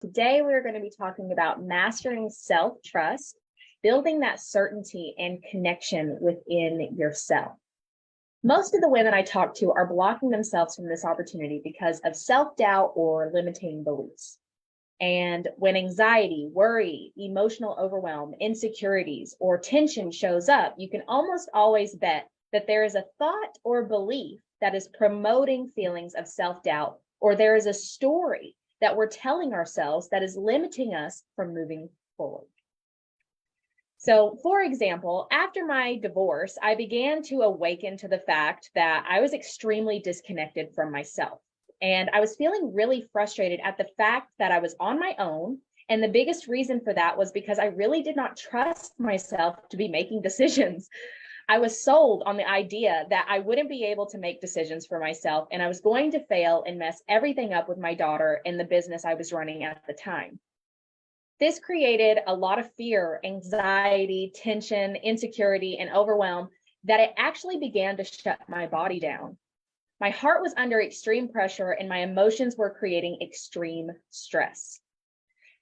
Today, we're going to be talking about mastering self-trust, building that certainty and connection within yourself. Most of the women I talk to are blocking themselves from this opportunity because of self-doubt or limiting beliefs. And when anxiety, worry, emotional overwhelm, insecurities, or tension shows up, you can almost always bet that there is a thought or belief that is promoting feelings of self-doubt, or there is a story that we're telling ourselves that is limiting us from moving forward. So, for example, after my divorce, I began to awaken to the fact that I was extremely disconnected from myself. And I was feeling really frustrated at the fact that I was on my own. And the biggest reason for that was because I really did not trust myself to be making decisions. I was sold on the idea that I wouldn't be able to make decisions for myself, and I was going to fail and mess everything up with my daughter and the business I was running at the time. This created a lot of fear, anxiety, tension, insecurity, and overwhelm that it actually began to shut my body down. My heart was under extreme pressure and my emotions were creating extreme stress.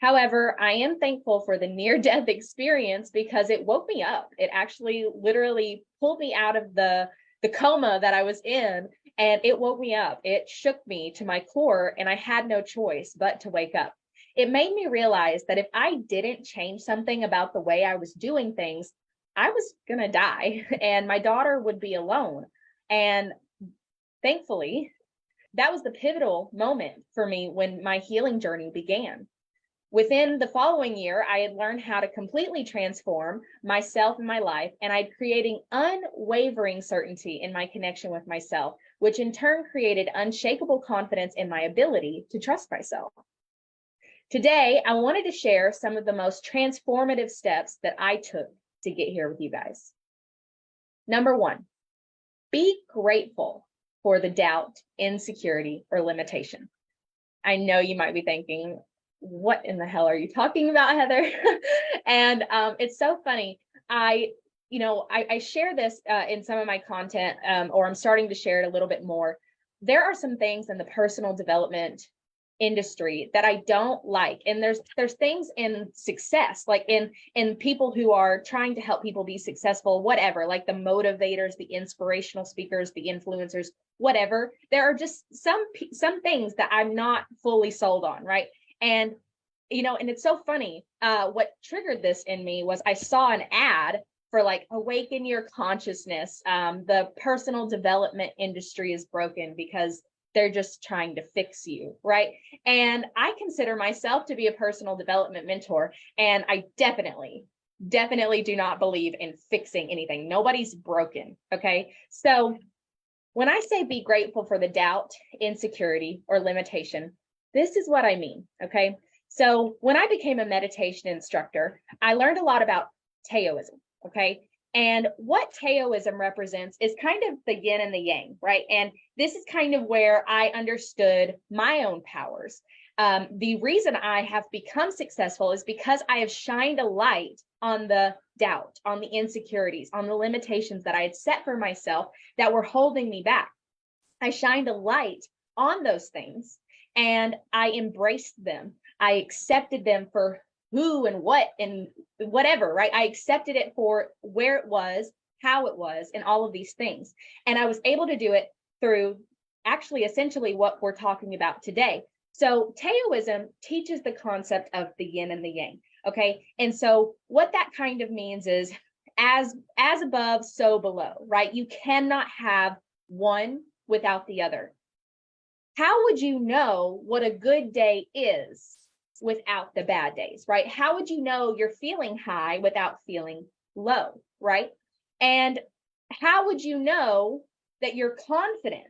However, I am thankful for the near-death experience because it woke me up. It actually literally pulled me out of the coma that I was in, and it woke me up. It shook me to my core, and I had no choice but to wake up. It made me realize that if I didn't change something about the way I was doing things, I was going to die, and my daughter would be alone. And thankfully, that was the pivotal moment for me when my healing journey began. Within the following year, I had learned how to completely transform myself and my life, and I'd creating unwavering certainty in my connection with myself, which in turn created unshakable confidence in my ability to trust myself. Today, I wanted to share some of the most transformative steps that I took to get here with you guys. Number one, be grateful for the doubt, insecurity, or limitation. I know you might be thinking, what in the hell are you talking about, Heather? And it's so funny. I share this in some of my content, or I'm starting to share it a little bit more. There are some things in the personal development industry that I don't like. And there's things in success, like in people who are trying to help people be successful, whatever, like the motivators, the inspirational speakers, the influencers, whatever. There are just some things that I'm not fully sold on, right? And, and it's so funny. What triggered this in me was I saw an ad for like awaken your consciousness. The personal development industry is broken because they're just trying to fix you, right? And I consider myself to be a personal development mentor, and I definitely do not believe in fixing anything. Nobody's broken, okay? So when I say be grateful for the doubt, insecurity, or limitation, this is what I mean, okay? So when I became a meditation instructor, I learned a lot about Taoism, okay? And what Taoism represents is kind of the yin and the yang, right? And this is kind of where I understood my own powers. The reason I have become successful is because I have shined a light on the doubt, on the insecurities, on the limitations that I had set for myself that were holding me back. I shined a light on those things and I embraced them. I accepted them for who and what and whatever, right? I accepted it for where it was, how it was, and all of these things. And I was able to do it through actually essentially what we're talking about today. So Taoism teaches the concept of the yin and the yang, okay? And so what that kind of means is as above, so below, right? You cannot have one without the other. How would you know what a good day is without the bad days, right? How would you know you're feeling high without feeling low, right? And how would you know that you're confident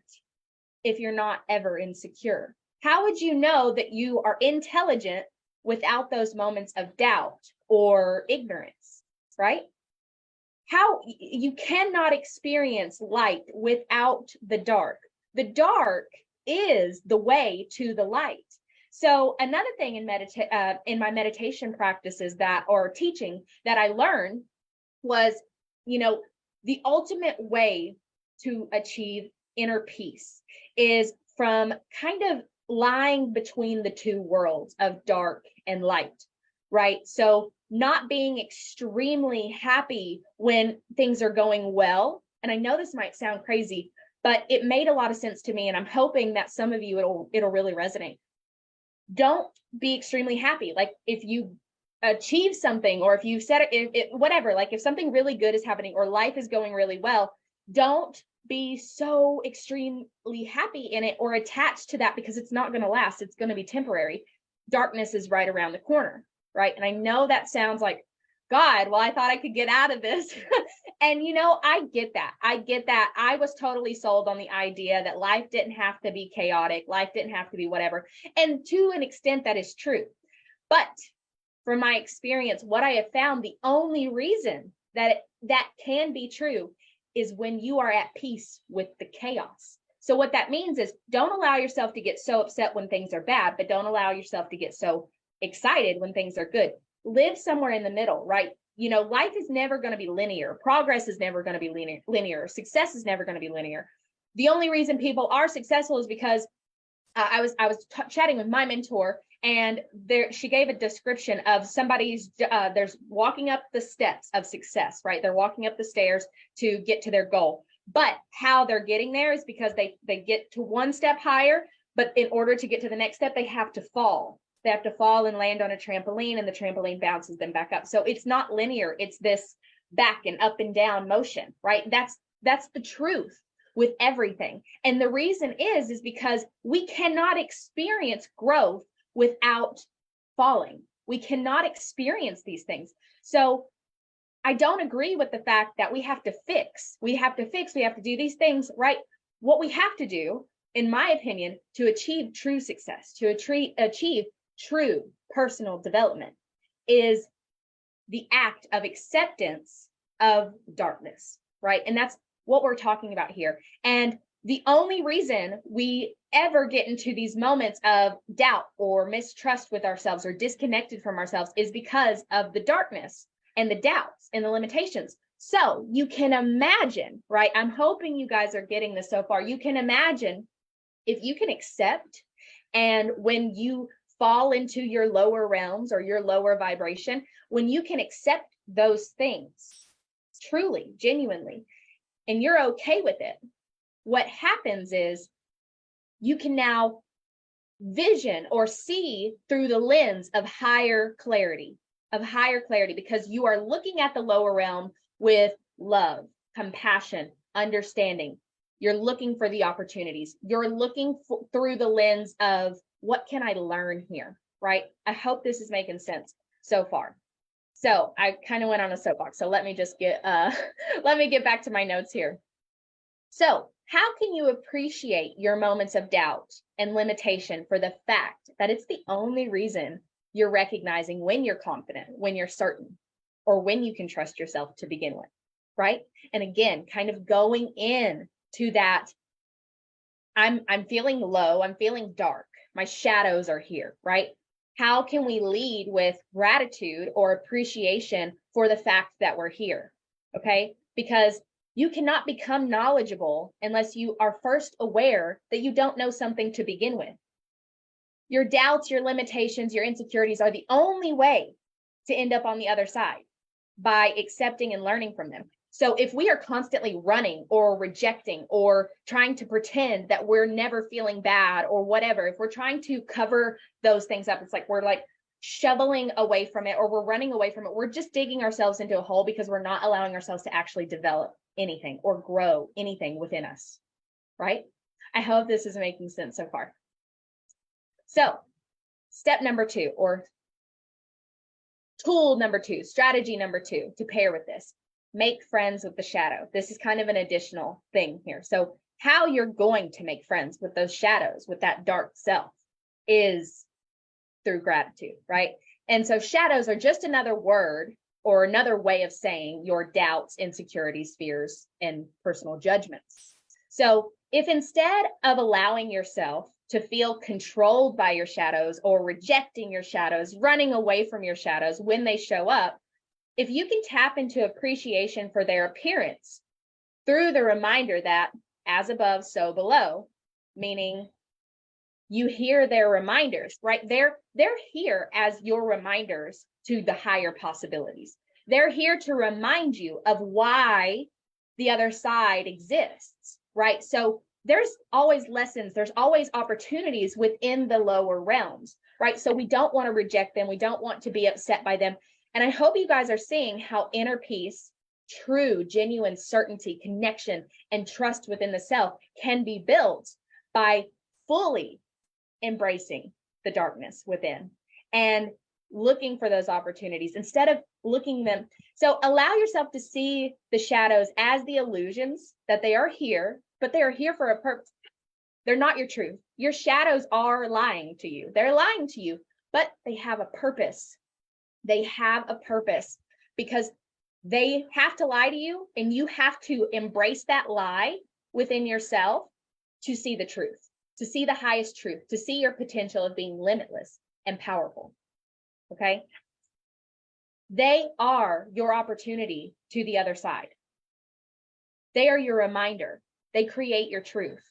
if you're not ever insecure? How would you know that you are intelligent without those moments of doubt or ignorance, right? How you cannot experience light without the dark. The dark is the way to the light. So another thing in my meditation practices or teaching that I learned was, the ultimate way to achieve inner peace is from kind of lying between the two worlds of dark and light, right? So not being extremely happy when things are going well. And I know this might sound crazy, but it made a lot of sense to me. And I'm hoping that some of you, it'll really resonate. Don't be extremely happy. Like if you achieve something, or if you said it, whatever, like if something really good is happening or life is going really well, don't be so extremely happy in it or attached to that, because it's not going to last. It's going to be temporary. Darkness is right around the corner, right? And I know that sounds like, God, well, I thought I could get out of this. And, I get that. I was totally sold on the idea that life didn't have to be chaotic. Life didn't have to be whatever. And to an extent, that is true. But from my experience, what I have found, the only reason that that can be true is when you are at peace with the chaos. So what that means is, don't allow yourself to get so upset when things are bad, but don't allow yourself to get so excited when things are good. Live somewhere in the middle, right? Life is never going to be linear. Progress is never going to be linear. Success is never going to be linear. The only reason people are successful is because I was chatting with my mentor, and she gave a description of somebody's there's walking up the steps of success, right? They're walking up the stairs to get to their goal. But how they're getting there is because they get to one step higher, but in order to get to the next step, they have to fall. They have to fall and land on a trampoline, and the trampoline bounces them back up. So it's not linear. It's this back and up and down motion, right? That's the truth with everything. And the reason is because we cannot experience growth without falling. We cannot experience these things. So I don't agree with the fact that we have to fix. We have to do these things, right? What we have to do, in my opinion, to achieve true success, to achieve true personal development, is the act of acceptance of darkness, right? And that's what we're talking about here. And the only reason we ever get into these moments of doubt or mistrust with ourselves or disconnected from ourselves is because of the darkness and the doubts and the limitations. So you can imagine, right? I'm hoping you guys are getting this so far. You can imagine if you can accept, and when you fall into your lower realms or your lower vibration, when you can accept those things truly, genuinely, and you're okay with it, what happens is you can now vision or see through the lens of higher clarity, because you are looking at the lower realm with love, compassion, understanding. You're looking for the opportunities. You're looking through the lens of, what can I learn here, right? I hope this is making sense so far. So I kind of went on a soapbox. So let me just get back to my notes here. So how can you appreciate your moments of doubt and limitation for the fact that it's the only reason you're recognizing when you're confident, when you're certain, or when you can trust yourself to begin with, right? And again, kind of going in to that, I'm feeling low, I'm feeling dark, my shadows are here, right? How can we lead with gratitude or appreciation for the fact that we're here? Okay, because you cannot become knowledgeable unless you are first aware that you don't know something to begin with. Your doubts, your limitations, your insecurities are the only way to end up on the other side, by accepting and learning from them. So if we are constantly running or rejecting or trying to pretend that we're never feeling bad or whatever, if we're trying to cover those things up, it's like we're like shoveling away from it, or we're running away from it. We're just digging ourselves into a hole because we're not allowing ourselves to actually develop anything or grow anything within us, right? I hope this is making sense so far. So step number 2, or tool number 2, strategy number 2 to pair with this: make friends with the shadow. This is kind of an additional thing here. So how you're going to make friends with those shadows, with that dark self, is through gratitude, right? And so shadows are just another word or another way of saying your doubts, insecurities, fears, and personal judgments. So if instead of allowing yourself to feel controlled by your shadows or rejecting your shadows, running away from your shadows when they show up, if you can tap into appreciation for their appearance through the reminder that as above, so below, meaning You hear their reminders, right? They're here as your reminders to the higher possibilities. They're here to remind you of why the other side exists, right? So there's always lessons, there's always opportunities within the lower realms, right? So we don't want to reject them. We don't want to be upset by them. And I hope you guys are seeing how inner peace, true, genuine certainty, connection, and trust within the self can be built by fully embracing the darkness within and looking for those opportunities instead of looking them. So allow yourself to see the shadows as the illusions, that they are here, but they are here for a purpose. They're not your truth. Your shadows are lying to you. They're lying to you, but they have a purpose. They have a purpose because they have to lie to you, and you have to embrace that lie within yourself to see the truth, to see the highest truth, to see your potential of being limitless and powerful. Okay? They are your opportunity to the other side. They are your reminder. They create your truth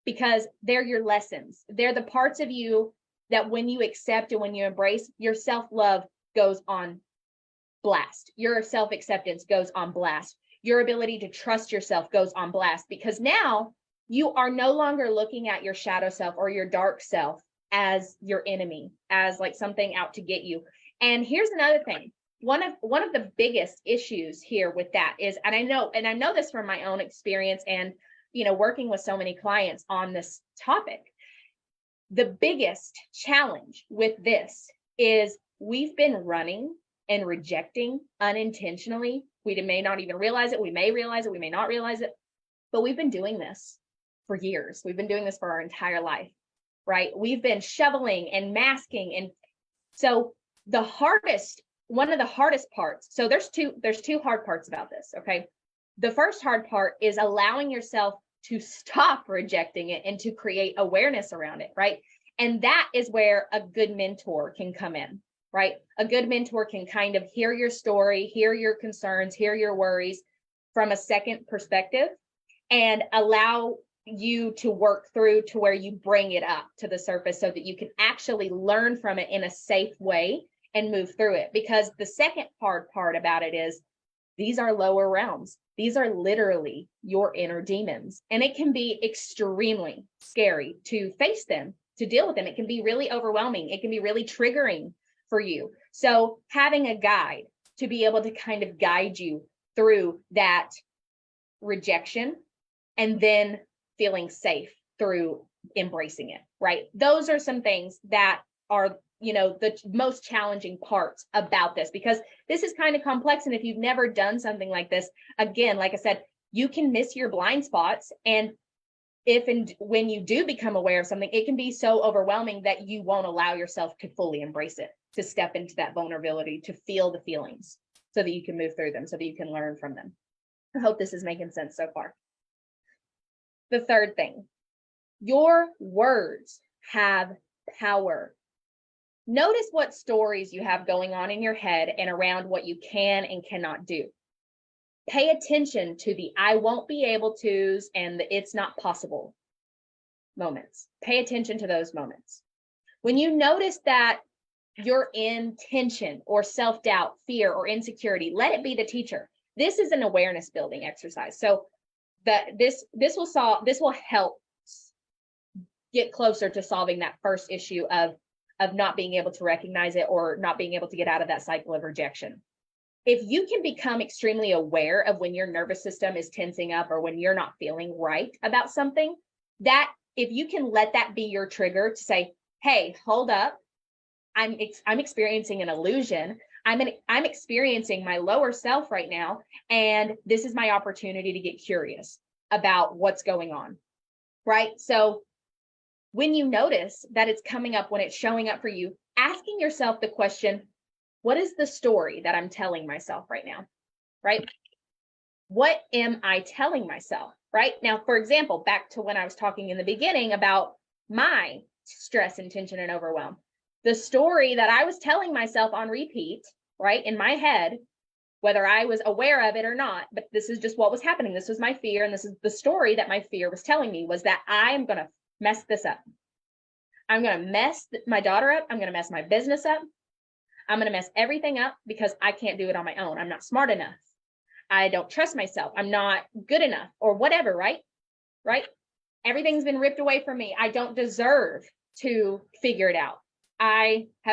because they're your lessons. They're the parts of you that when you accept and when you embrace, your self-love goes on blast. Your self-acceptance goes on blast. Your ability to trust yourself goes on blast because now you are no longer looking at your shadow self or your dark self as your enemy, as like something out to get you. And here's another thing. One of the biggest issues here with that is, and I know this from my own experience and, working with so many clients on this topic, the biggest challenge with this is we've been running and rejecting unintentionally. We may not even realize it. We may realize it. We may not realize it, but we've been doing this for years. We've been doing this for our entire life, right? We've been shoveling and masking. And so one of the hardest parts, so there's two hard parts about this, okay? The first hard part is allowing yourself to stop rejecting it and to create awareness around it, right? And that is where a good mentor can come in, right? A good mentor can kind of hear your story, hear your concerns, hear your worries from a second perspective and allow you to work through to where you bring it up to the surface so that you can actually learn from it in a safe way and move through it. Because the second hard part about it is these are lower realms. These are literally your inner demons. And it can be extremely scary to face them, to deal with them. It can be really overwhelming. It can be really triggering for you. So having a guide to be able to kind of guide you through that rejection and then feeling safe through embracing it, right? Those are some things that are, the most challenging parts about this, because this is kind of complex. And if you've never done something like this, again, like I said, you can miss your blind spots. And when you do become aware of something, it can be so overwhelming that you won't allow yourself to fully embrace it, to step into that vulnerability, to feel the feelings so that you can move through them, so that you can learn from them. I hope this is making sense so far. The third thing, your words have power. Notice what stories you have going on in your head and around what you can and cannot do. Pay attention to the I won't be able to's and the it's not possible moments. Pay attention to those moments. When you notice that you're in tension or self-doubt, fear, or insecurity, let it be the teacher. This is an awareness building exercise. So that this will help get closer to solving that first issue of not being able to recognize it or not being able to get out of that cycle of rejection. If you can become extremely aware of when your nervous system is tensing up or when you're not feeling right about something, that if you can let that be your trigger to say, hey, hold up, I'm experiencing an illusion. I'm experiencing my lower self right now, and this is my opportunity to get curious about what's going on, right? So when you notice that it's coming up, when it's showing up for you, asking yourself the question, what is the story that I'm telling myself right now, right? What am I telling myself, right? Now, for example, back to when I was talking in the beginning about my stress and tension and overwhelm. The story that I was telling myself on repeat, right, in my head, whether I was aware of it or not, but this is just what was happening. This was my fear. And this is the story that my fear was telling me, was that I am going to mess this up. I'm going to mess my daughter up. I'm going to mess my business up. I'm going to mess everything up because I can't do it on my own. I'm not smart enough. I don't trust myself. I'm not good enough or whatever, right? Right? Everything's been ripped away from me. I don't deserve to figure it out.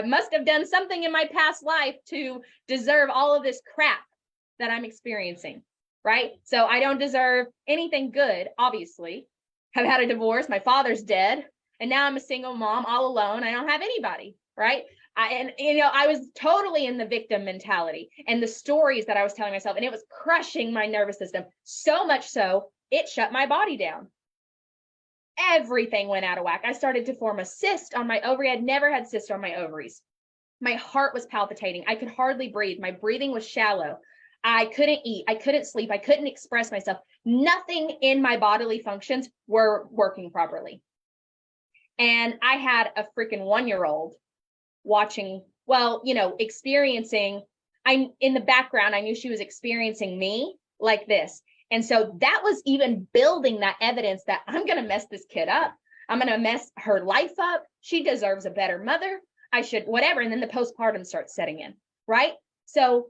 Must have done something in my past life to deserve all of this crap that I'm experiencing, right? So I don't deserve anything good, obviously. I've had a divorce. My father's dead. And now I'm a single mom all alone. I don't have anybody, right? I was totally in the victim mentality and the stories that I was telling myself, and it was crushing my nervous system so much so it shut my body down. Everything went out of whack. I started to form a cyst on my ovary. I'd never had cysts on my ovaries. My heart was palpitating. I could hardly breathe. My breathing was shallow. I couldn't eat. I couldn't sleep. I couldn't express myself. Nothing in my bodily functions were working properly. And I had a freaking 1-year-old watching, experiencing, in the background, I knew she was experiencing me like this. And so that was even building that evidence that I'm going to mess this kid up. I'm going to mess her life up. She deserves a better mother. I should, whatever. And then the postpartum starts setting in, right? So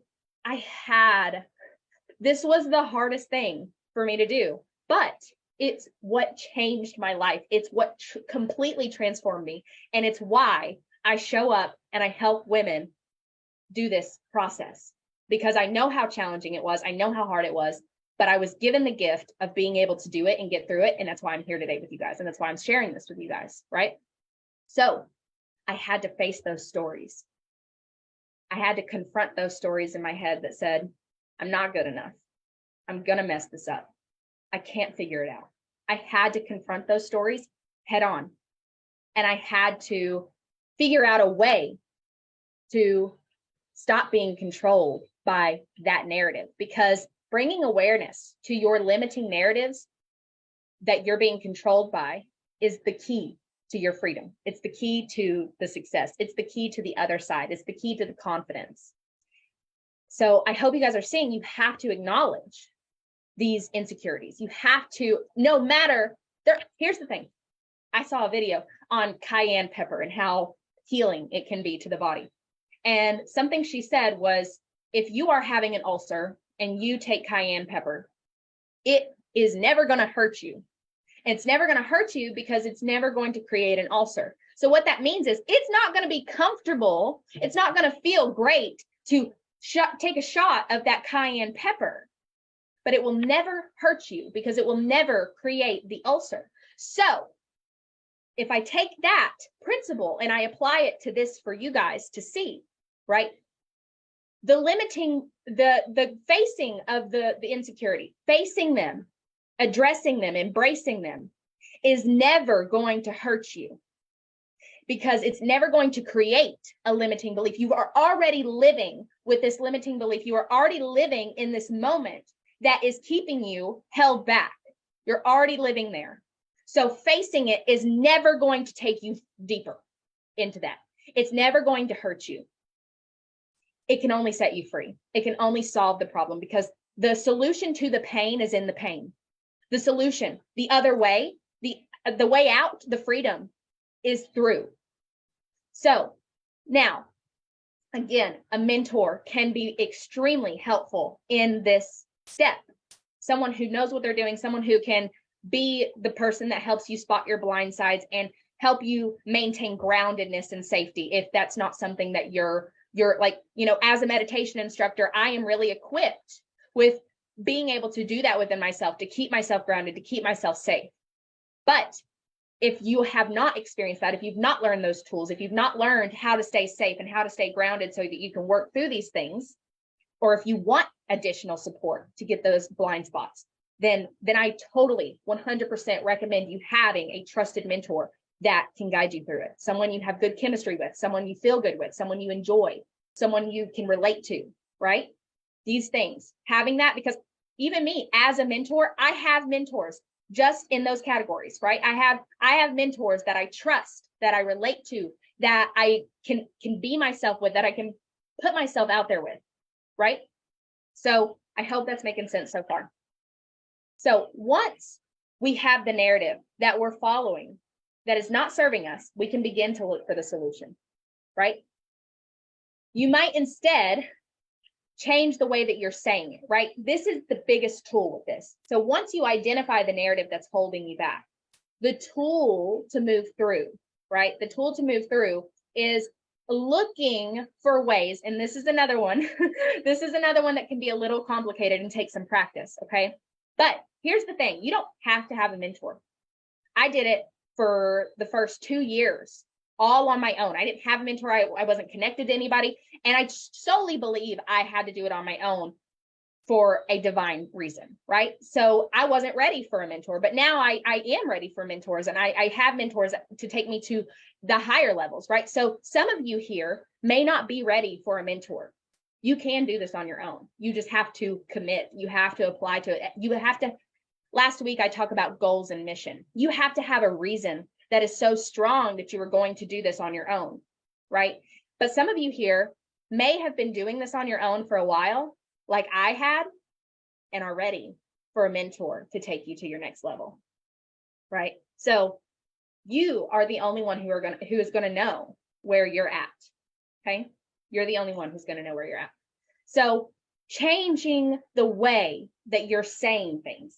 this was the hardest thing for me to do, but it's what changed my life. It's what completely transformed me. And it's why I show up and I help women do this process, because I know how challenging it was. I know how hard it was, but I was given the gift of being able to do it and get through it. And that's why I'm here today with you guys. And that's why I'm sharing this with you guys, right? So I had to face those stories. I had to confront those stories in my head that said, I'm not good enough. I'm going to mess this up. I can't figure it out. I had to confront those stories head on. And I had to figure out a way to stop being controlled by that narrative, because bringing awareness to your limiting narratives that you're being controlled by is the key to your freedom. It's the key to the success. It's the key to the other side. It's the key to the confidence. So I hope you guys are seeing you have to acknowledge these insecurities. You have to, no matter, here's the thing. I saw a video on cayenne pepper and how healing it can be to the body. And something she said was, if you are having an ulcer and you take cayenne pepper, it is never going to hurt you. It's never going to hurt you because it's never going to create an ulcer. So what that means is it's not going to be comfortable. It's not going to feel great to take a shot of that cayenne pepper, but it will never hurt you because it will never create the ulcer. So if I take that principle and I apply it to this for you guys to see, right? The limiting, the facing of the insecurity, facing them, addressing them, embracing them is never going to hurt you, because it's never going to create a limiting belief. You are already living with this limiting belief. You are already living in this moment that is keeping you held back. You're already living there. So facing it is never going to take you deeper into that. It's never going to hurt you. It can only set you free. It can only solve the problem, because the solution to the pain is in the pain. The solution, the other way, the way out, the freedom is through. So now, again, a mentor can be extremely helpful in this step. Someone who knows what they're doing, someone who can be the person that helps you spot your blind sides and help you maintain groundedness and safety. If that's not something that you're like, as a meditation instructor, I am really equipped with being able to do that within myself, to keep myself grounded, to keep myself safe. But if you have not experienced that, if you've not learned those tools, if you've not learned how to stay safe and how to stay grounded so that you can work through these things, or if you want additional support to get those blind spots, then I totally 100% recommend you having a trusted mentor that can guide you through it. Someone you have good chemistry with, someone you feel good with, someone you enjoy, someone you can relate to, right? These things, having that, because even me as a mentor, I have mentors just in those categories, right? I have mentors that I trust, that I relate to, that I can be myself with, that I can put myself out there with, right? So I hope that's making sense so far. So once we have the narrative that we're following, that is not serving us, we can begin to look for the solution, right? You might instead change the way that you're saying it, right? This is the biggest tool with this. So once you identify the narrative that's holding you back, the tool to move through, right? The tool to move through is looking for ways, and this is another one. This is another one that can be a little complicated and take some practice, okay? But here's the thing, you don't have to have a mentor. I did it for the first 2 years, all on my own. I didn't have a mentor. I wasn't connected to anybody. And I solely believe I had to do it on my own for a divine reason, right? So I wasn't ready for a mentor, but now I am ready for mentors, and I have mentors to take me to the higher levels, right? So some of you here may not be ready for a mentor. You can do this on your own. You just have to commit. You have to apply to it. You have to, last week I talked about goals and mission. You have to have a reason that is so strong that you are going to do this on your own, right? But some of you here may have been doing this on your own for a while, like I had, and are ready for a mentor to take you to your next level, right? So you are the only one who is going to know where you're at, okay? You're the only one who's going to know where you're at. So changing the way that you're saying things.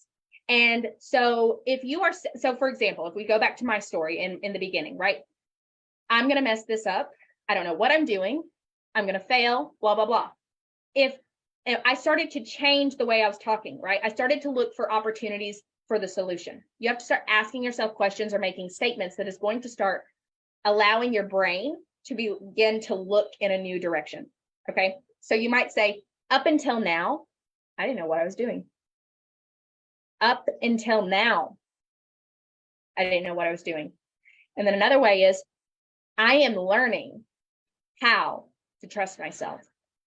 And so if you are, so for example, if we go back to my story in the beginning, right? I'm going to mess this up. I don't know what I'm doing. I'm going to fail, blah, blah, blah. If I started to change the way I was talking, right? I started to look for opportunities for the solution. You have to start asking yourself questions or making statements that is going to start allowing your brain to begin to look in a new direction, okay? So you might say, up until now, I didn't know what I was doing. Up until now, I didn't know what I was doing. And then another way is, I am learning how to trust myself.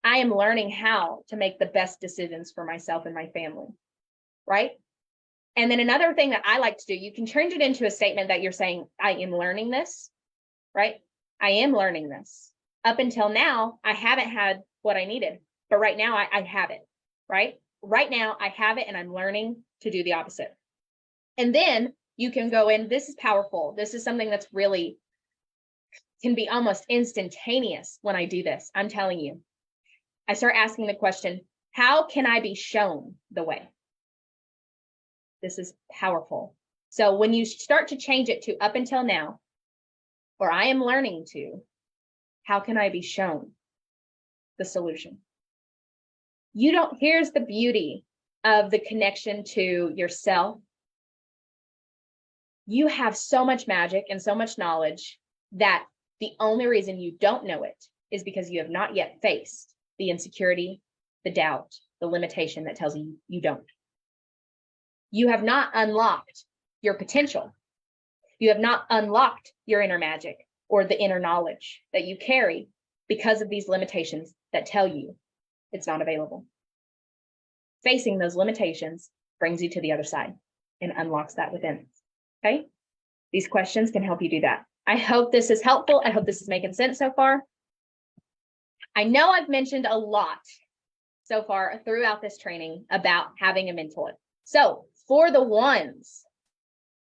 I am learning how to make the best decisions for myself and my family, right? And then another thing that I like to do, you can change it into a statement that you're saying, I am learning this, right? I am learning this. Up until now, I haven't had what I needed, but right now I have it, right? Right now I have it, and I'm learning to do the opposite. And then you can go in, this is powerful. This is something that's really can be almost instantaneous when I do this. I'm telling you. I start asking the question, how can I be shown the way? This is powerful. So when you start to change it to up until now, or I am learning to, how can I be shown the solution? Here's the beauty of the connection to yourself. You have so much magic and so much knowledge that the only reason you don't know it is because you have not yet faced the insecurity, the doubt, the limitation that tells you you don't. You have not unlocked your potential. You have not unlocked your inner magic or the inner knowledge that you carry because of these limitations that tell you it's not available. Facing those limitations brings you to the other side and unlocks that within. Okay? These questions can help you do that. I hope this is helpful. I hope this is making sense so far. I know I've mentioned a lot so far throughout this training about having a mentor. So for the ones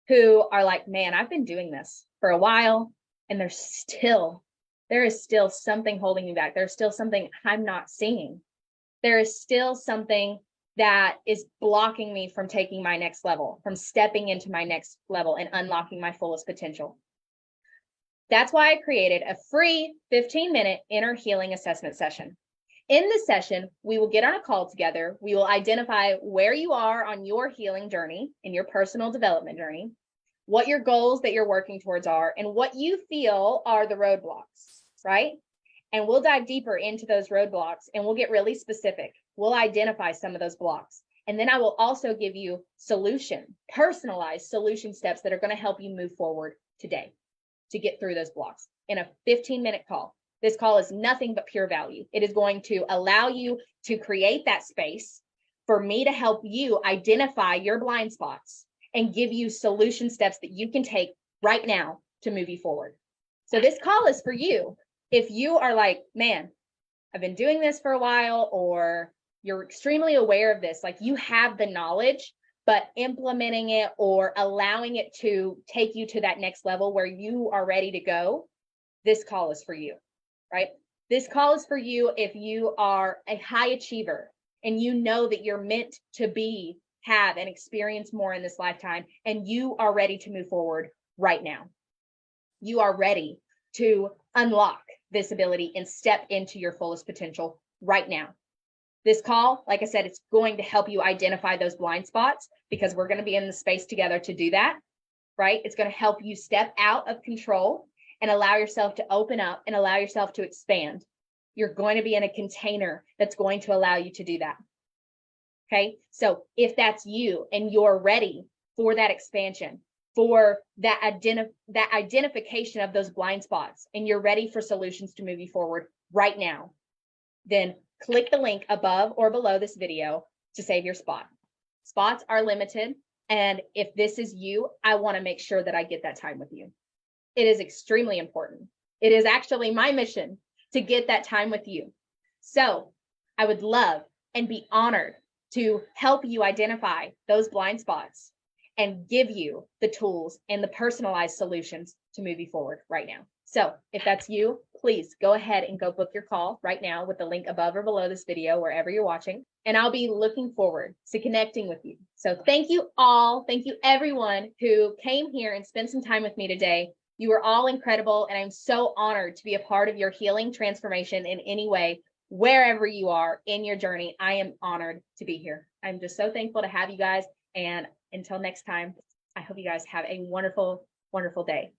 who are like, man, I've been doing this for a while and there is still something holding me back. There's still something I'm not seeing. There is still something that is blocking me from taking my next level, from stepping into my next level and unlocking my fullest potential. That's why I created a free 15-minute inner healing assessment session. In this session, we will get on a call together. We will identify where you are on your healing journey and your personal development journey, what your goals that you're working towards are, and what you feel are the roadblocks, right? And we'll dive deeper into those roadblocks and we'll get really specific. We'll identify some of those blocks. And then I will also give you personalized solution steps that are going to help you move forward today to get through those blocks in a 15-minute call. This call is nothing but pure value. It is going to allow you to create that space for me to help you identify your blind spots and give you solution steps that you can take right now to move you forward. So this call is for you. If you are like, man, I've been doing this for a while, or you're extremely aware of this, like you have the knowledge, but implementing it or allowing it to take you to that next level where you are ready to go, this call is for you, right? This call is for you if you are a high achiever and you know that you're meant to be, have, and experience more in this lifetime, and you are ready to move forward right now. You are ready to unlock this ability and step into your fullest potential right now. This call, like I said, it's going to help you identify those blind spots because we're going to be in the space together to do that, right? It's going to help you step out of control and allow yourself to open up and allow yourself to expand. You're going to be in a container that's going to allow you to do that. Okay. So if that's you and you're ready for that expansion, for that identification of those blind spots, and you're ready for solutions to move you forward right now, then click the link above or below this video to save your spot. Spots are limited. And if this is you, I want to make sure that I get that time with you. It is extremely important. It is actually my mission to get that time with you. So I would love and be honored to help you identify those blind spots and give you the tools and the personalized solutions to move you forward right now. So if that's you, please go ahead and go book your call right now with the link above or below this video, wherever you're watching. And I'll be looking forward to connecting with you. So thank you all. Thank you everyone who came here and spent some time with me today. You are all incredible. And I'm so honored to be a part of your healing transformation in any way, wherever you are in your journey. I am honored to be here. I'm just so thankful to have you guys. And until next time, I hope you guys have a wonderful, wonderful day.